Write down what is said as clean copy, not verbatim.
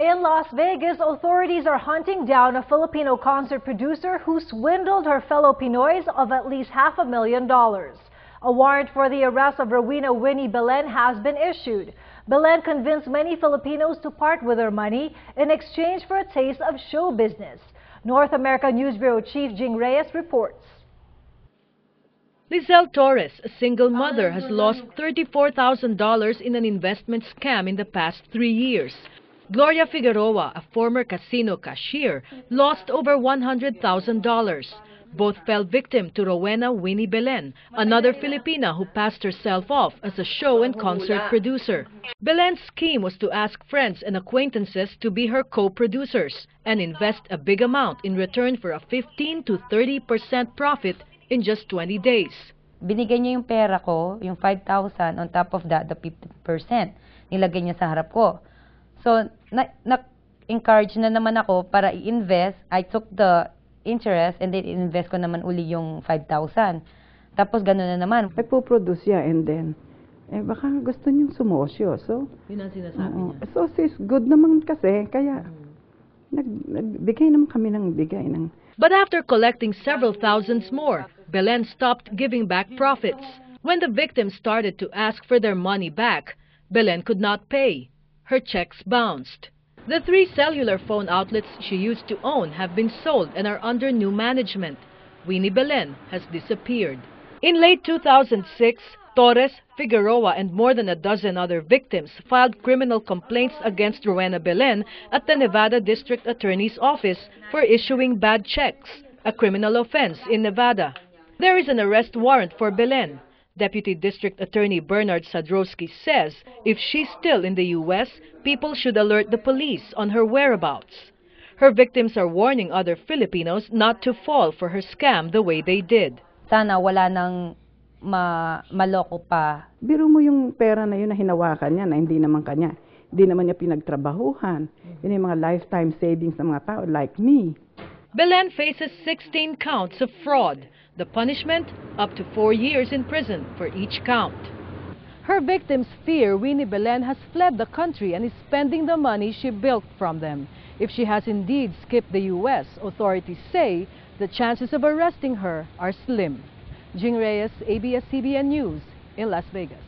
In Las Vegas, authorities are hunting down a Filipino concert producer who swindled her fellow Pinoys of at least $500,000. A warrant for the arrest of Rowena Winnie Belen has been issued. Belen convinced many Filipinos to part with their money in exchange for a taste of show business. North America News Bureau Chief Jing Reyes reports. Lizelle Torres, a single mother, has lost $34,000 in an investment scam in the past 3 years. Gloria Figueroa, a former casino cashier, lost over $100,000. Both fell victim to Rowena Winnie Belen, another Filipina who passed herself off as a show and concert producer. Belen's scheme was to ask friends and acquaintances to be her co-producers and invest a big amount in return for a 15 to 30% profit in just 20 days. Binigay niya yung pera ko, yung 5,000, on top of that, the 50%. Nilagay niya sa harap ko. So, na-encourage na naman ako para i-invest. I took the interest and then invest ko naman uli yung 5,000. Tapos gano'n na naman. Nagpo-produce siya and then, baka gusto niyong sumosyo. So, yun ang sinasabi niya. So, sis, good naman kasi. Kaya, nagbigay naman kami ng bigay ng... But after collecting several thousands more, Belen stopped giving back profits. When the victims started to ask for their money back, Belen could not pay. Her checks bounced. The 3 cellular phone outlets she used to own have been sold and are under new management. Winnie Belen has disappeared. In late 2006, Torres, Figueroa, and more than a dozen other victims filed criminal complaints against Rowena Belen at the Nevada District Attorney's Office for issuing bad checks, a criminal offense in Nevada. There is an arrest warrant for Belen. Deputy District Attorney Bernard Sadrowski says if she's still in the U.S., people should alert the police on her whereabouts. Her victims are warning other Filipinos not to fall for her scam the way they did. Sana wala nang maloko pa. Biro mo yung pera na yun na hinawakan niya na hindi naman kanya. Hindi naman niya pinagtrabahuhan. Yun yung mga lifetime savings ng mga tao like me. Belen faces 16 counts of fraud. The punishment, up to 4 years in prison for each count. Her victims fear Winnie Belen has fled the country and is spending the money she built from them. If she has indeed skipped the U.S., authorities say the chances of arresting her are slim. Jing Reyes, ABS-CBN News in Las Vegas.